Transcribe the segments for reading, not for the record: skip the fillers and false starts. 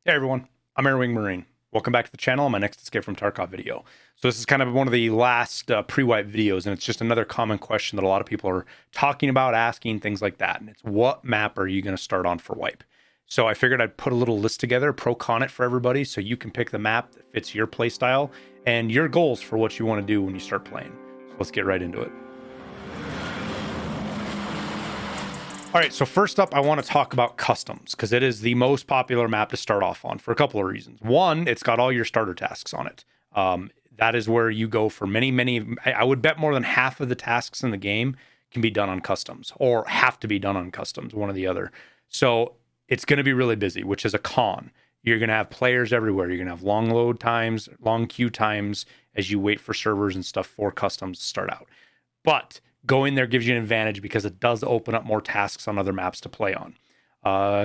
Hey everyone, I'm Airwingmarine. Welcome back to the channel on my next Escape from Tarkov video. So this is kind of one of the last pre-wipe videos, and it's just another common question that a lot of people are talking about, asking, things like that. And it's, what map are you going to start on for wipe? So I figured I'd put a little list together, pro-con it for everybody, so you can pick the map that fits your playstyle and your goals for what you want to do when you start playing. So let's get right into it. All right, so first up, I want to talk about customs, because it is the most popular map to start off on for a couple of reasons. One, it's got all your starter tasks on it. That is where you go for many, I would bet more than half of the tasks in the game can be done on customs, or have to be done on customs, one or the other. So it's going to be really busy, which is a con. You're going to have players everywhere. You're going to have long load times, long queue times as you wait for servers and stuff for customs to start out. But going there gives you an advantage because it does open up more tasks on other maps to play on.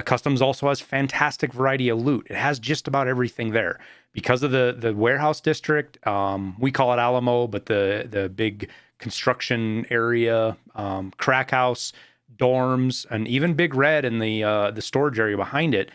Customs also has fantastic variety of loot. It has just about everything there. Because of the warehouse district, we call it Alamo, but the big construction area, crack house, dorms, and even Big Red and the storage area behind it,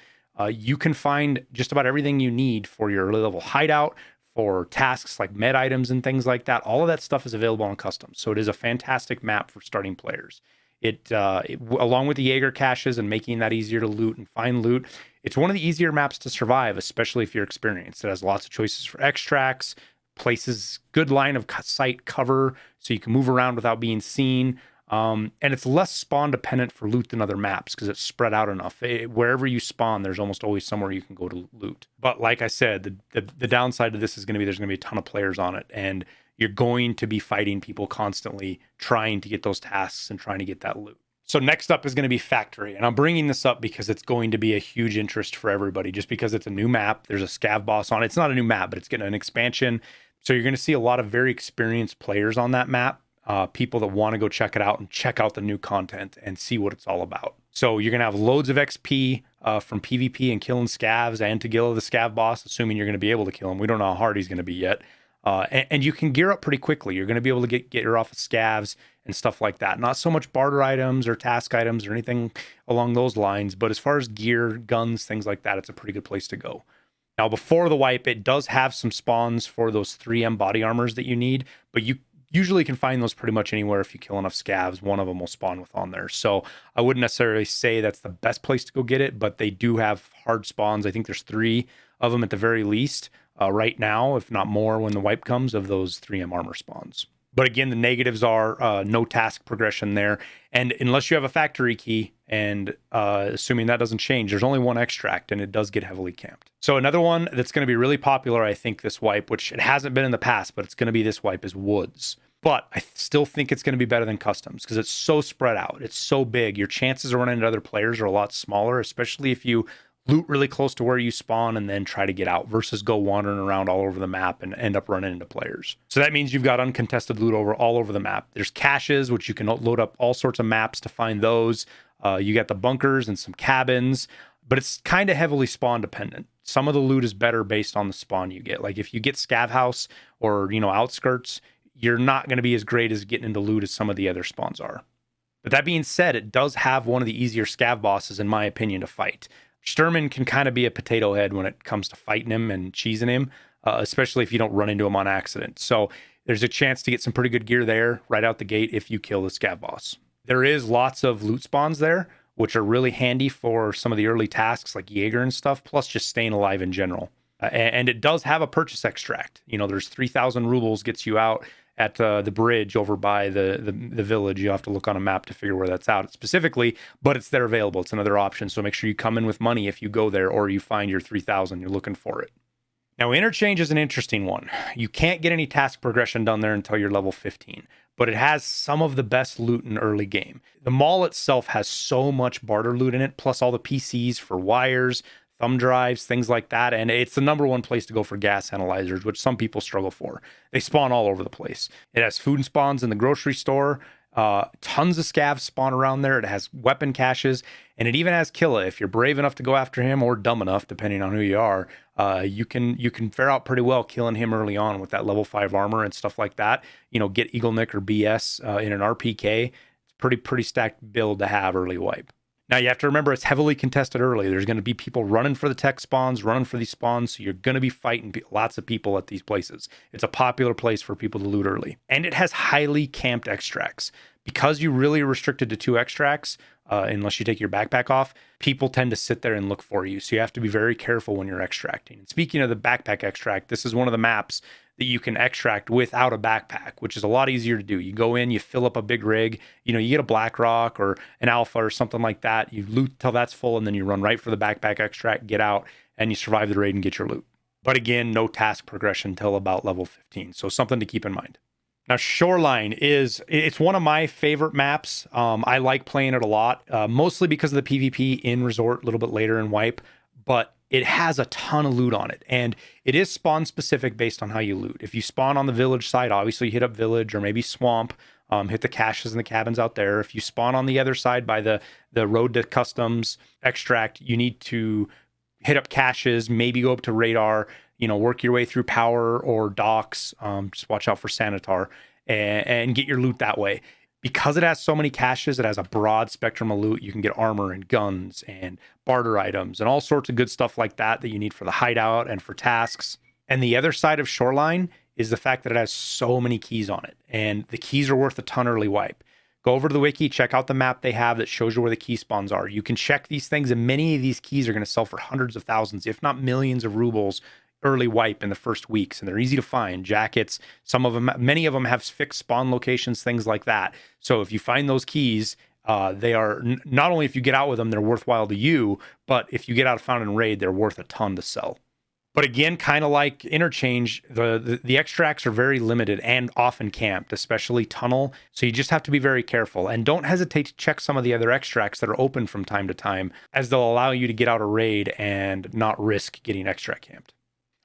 you can find just about everything you need for your early level hideout, for tasks like med items and things like that. All of that stuff is available on customs. So it is a fantastic map for starting players. It along with the Jaeger caches and making that easier to loot and find loot, it's one of the easier maps to survive, especially if you're experienced. It has lots of choices for extracts, places, good line of sight cover, so you can move around without being seen. And it's less spawn dependent for loot than other maps because it's spread out enough. Wherever you spawn, there's almost always somewhere you can go to loot. But like I said, the downside to this is going to be there's going to be a ton of players on it, and you're going to be fighting people constantly trying to get those tasks and trying to get that loot. So next up is going to be Factory, and I'm bringing this up because it's going to be a huge interest for everybody just because it's a new map. There's a scav boss on it. It's not a new map, but it's getting an expansion. So you're going to see a lot of very experienced players on that map. People that want to go check it out and check out the new content and see what it's all about. So you're going to have loads of XP from PvP and killing scavs and to kill the scav boss, assuming you're going to be able to kill him. We don't know how hard he's going to be yet. And you can gear up pretty quickly. You're going to be able to get your off of scavs and stuff like that. Not so much barter items or task items or anything along those lines, but as far as gear, guns, things like that, it's a pretty good place to go. Now, before the wipe, it does have some spawns for those 3M body armors that you need, but you usually can find those pretty much anywhere. If you kill enough scavs, one of them will spawn with on there. So I wouldn't necessarily say that's the best place to go get it, but they do have hard spawns. I think there's 3 of them at the very least right now, if not more when the wipe comes, of those 3M armor spawns. But again, the negatives are no task progression there. And unless you have a factory key, and assuming that doesn't change, there's only one extract, and it does get heavily camped. So another one that's going to be really popular, I think, this wipe, which it hasn't been in the past, but it's going to be this wipe, is Woods. But I still think it's going to be better than Customs because it's so spread out. It's so big. Your chances of running into other players are a lot smaller, especially if you loot really close to where you spawn and then try to get out versus go wandering around all over the map and end up running into players. So that means you've got uncontested loot all over the map. There's caches, which you can load up all sorts of maps to find those. You got the bunkers and some cabins, but it's kind of heavily spawn dependent. Some of the loot is better based on the spawn you get. Like if you get Scav House or, outskirts, you're not going to be as great as getting into loot as some of the other spawns are. But that being said, it does have one of the easier Scav bosses, in my opinion, to fight. Sturman can kind of be a potato head when it comes to fighting him and cheesing him, especially if you don't run into him on accident. So there's a chance to get some pretty good gear there right out the gate if you kill the scav boss. There is lots of loot spawns there, which are really handy for some of the early tasks like Jaeger and stuff, plus just staying alive in general. And it does have a purchase extract. There's 3,000 rubles gets you out at the bridge over by the village. You have to look on a map to figure where that's out specifically, but it's there available. It's another option. So make sure you come in with money if you go there or you find your 3,000, you're looking for it. Now, Interchange is an interesting one. You can't get any task progression done there until you're level 15, but it has some of the best loot in early game. The mall itself has so much barter loot in it, plus all the PCs for wires, thumb drives, things like that. And it's the #1 place to go for gas analyzers, which some people struggle for. They spawn all over the place. It has food spawns in the grocery store. Tons of scavs spawn around there. It has weapon caches, and it even has Killa. If you're brave enough to go after him, or dumb enough, depending on who you are, you can fare out pretty well killing him early on with that level 5 armor and stuff like that. Get Eagle Nick or BS in an RPK. It's pretty stacked build to have early wipe. Now you have to remember it's heavily contested early. There's going to be people running for the tech spawns, running for these spawns. So you're going to be fighting lots of people at these places. It's a popular place for people to loot early. And it has highly camped extracts. Because you really are restricted to 2 extracts, unless you take your backpack off, people tend to sit there and look for you. So you have to be very careful when you're extracting. And speaking of the backpack extract, this is one of the maps that you can extract without a backpack, which is a lot easier to do. You go in, you fill up a big rig, you get a Black Rock or an Alpha or something like that. You loot till that's full, and then you run right for the backpack extract, get out, and you survive the raid and get your loot. But again, no task progression till about level 15. So something to keep in mind. Now, Shoreline it's one of my favorite maps. I like playing it a lot, mostly because of the PvP in Resort a little bit later in Wipe, but it has a ton of loot on it, and it is spawn specific based on how you loot. If you spawn on the village side, obviously you hit up village or maybe swamp, hit the caches and the cabins out there. If you spawn on the other side by the road to customs extract, you need to hit up caches, maybe go up to radar, work your way through power or docks. Just watch out for Sanitar and get your loot that way. Because it has so many caches, it has a broad spectrum of loot. You can get armor and guns and barter items and all sorts of good stuff like that you need for the hideout and for tasks. And the other side of Shoreline is the fact that it has so many keys on it. And the keys are worth a ton early Wipe. Go over to the wiki, check out the map they have that shows you where the key spawns are. You can check these things, and many of these keys are going to sell for hundreds of thousands, if not millions of rubles early Wipe in the first weeks, and they're easy to find. Jackets, many of them have fixed spawn locations, things like that. So if you find those keys, they are not only if you get out with them, they're worthwhile to you, but if you get out found in raid, they're worth a ton to sell. But again, kind of like Interchange, the extracts are very limited and often camped, especially tunnel. So you just have to be very careful, and don't hesitate to check some of the other extracts that are open from time to time, as they'll allow you to get out a raid and not risk getting extract camped.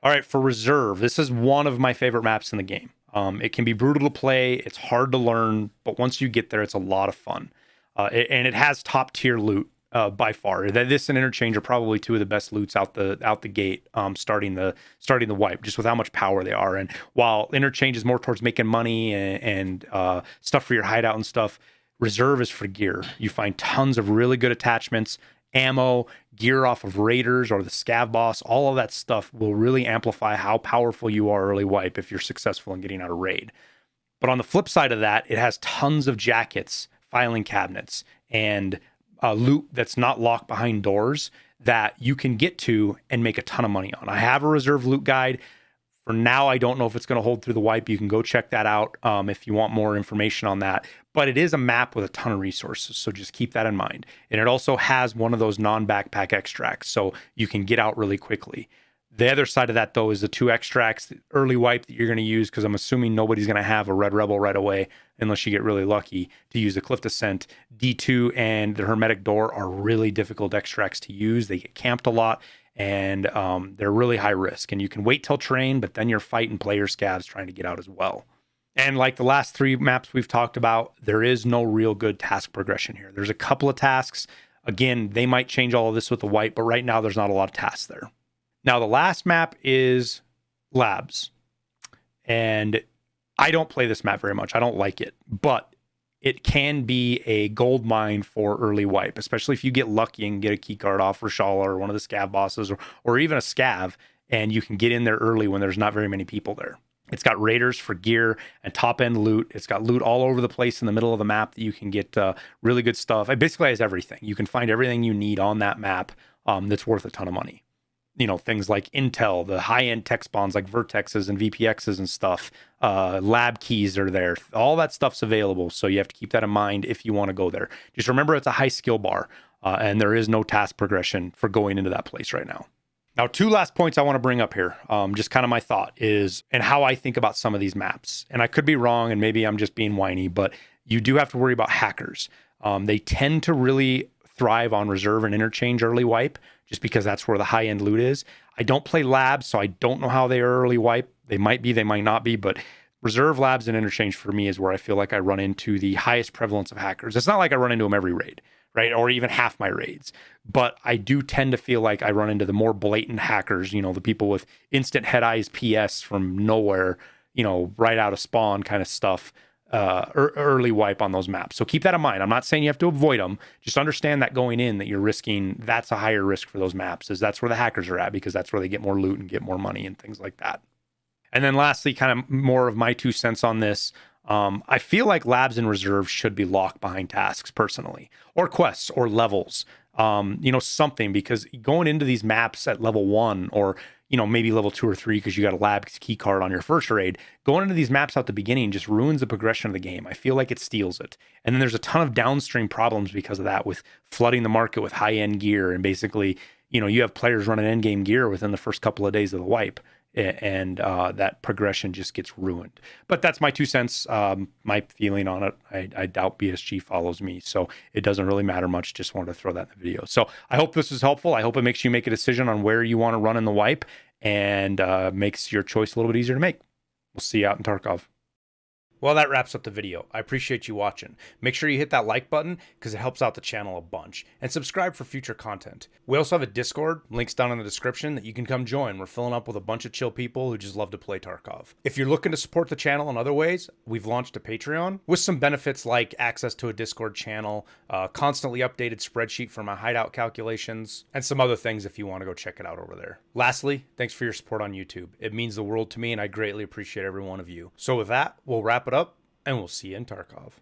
All right, for Reserve, this is one of my favorite maps in the game. It can be brutal to play, it's hard to learn, but once you get there, it's a lot of fun. And it has top tier loot by far. This and Interchange are probably 2 of the best loots out the gate, starting the Wipe, just with how much power they are. And while Interchange is more towards making money and stuff for your hideout and stuff, Reserve is for gear. You find tons of really good attachments, ammo, gear off of raiders or the scav boss. All of that stuff will really amplify how powerful you are early Wipe if you're successful in getting out a raid. But on the flip side of that, it has tons of jackets, filing cabinets, and loot that's not locked behind doors that you can get to and make a ton of money on. I have a Reserve loot guide. For now, I don't know if it's going to hold through the Wipe. You can go check that out if you want more information on that. But it is a map with a ton of resources, so just keep that in mind. And it also has one of those non-backpack extracts, so you can get out really quickly. The other side of that, though, is the 2 extracts, the early Wipe that you're going to use, because I'm assuming nobody's going to have a Red Rebel right away unless you get really lucky to use the Cliff Descent. D2 and the Hermetic Door are really difficult extracts to use. They get camped a lot, and they're really high risk. And you can wait till terrain, but then you're fighting player scavs trying to get out as well. And like the last 3 maps we've talked about, there is no real good task progression here. There's a couple of tasks. Again, they might change all of this with the Wipe, but right now there's not a lot of tasks there. Now, the last map is Labs. And I don't play this map very much. I don't like it, but it can be a gold mine for early Wipe, especially if you get lucky and get a key card off Rashala or one of the scav bosses or even a scav, and you can get in there early when there's not very many people there. It's got raiders for gear and top end loot. It's got loot all over the place in the middle of the map that you can get really good stuff. It basically has everything. You can find everything you need on that map that's worth a ton of money. Things like intel, the high-end tech spawns like vertexes and VPXs and stuff. Lab keys are there. All that stuff's available, so you have to keep that in mind if you want to go there. Just remember it's a high skill bar, and there is no task progression for going into that place right now. Now, 2 last points I want to bring up here, just kind of my thought is, and how I think about some of these maps. And I could be wrong, and maybe I'm just being whiny, but you do have to worry about hackers. They tend to really thrive on Reserve and Interchange early Wipe, just because that's where the high-end loot is. I don't play Labs, so I don't know how they are early Wipe. They might be, they might not be, but Reserve, Labs, and Interchange for me is where I feel like I run into the highest prevalence of hackers. It's not like I run into them every raid, right? Or even half my raids. But I do tend to feel like I run into the more blatant hackers, the people with instant head eyes PS from nowhere, right out of spawn kind of stuff. early wipe on those maps. So keep that in mind. I'm not saying you have to avoid them. Just understand that going in that you're risking, that's a higher risk for those maps, is that's where the hackers are at, because that's where they get more loot and get more money and things like that. And then lastly, kind of more of my 2 cents on this. I feel like labs and reserves should be locked behind tasks personally, or quests or levels, something, because going into these maps at level 1 or, maybe level 2 or 3, because you got a lab key card on your first raid, going into these maps at the beginning just ruins the progression of the game. I feel like it steals it. And then there's a ton of downstream problems because of that, with flooding the market with high end gear. And basically, you have players running end game gear within the first couple of days of the wipe, and that progression just gets ruined. But that's my 2 cents, my feeling on it. I doubt BSG follows me, so it doesn't really matter much. Just wanted to throw that in the video. So I hope this is helpful. I hope it makes you make a decision on where you want to run in the wipe, and makes your choice a little bit easier to make. We'll see you out in Tarkov. Well, that wraps up the video. I appreciate you watching. Make sure you hit that like button because it helps out the channel a bunch. And subscribe for future content. We also have a Discord, links down in the description, that you can come join. We're filling up with a bunch of chill people who just love to play Tarkov. If you're looking to support the channel in other ways, we've launched a Patreon with some benefits like access to a Discord channel, constantly updated spreadsheet for my hideout calculations, and some other things if you want to go check it out over there. Lastly, thanks for your support on YouTube. It means the world to me, and I greatly appreciate every one of you. So with that, we'll wrap it up, and we'll see you in Tarkov.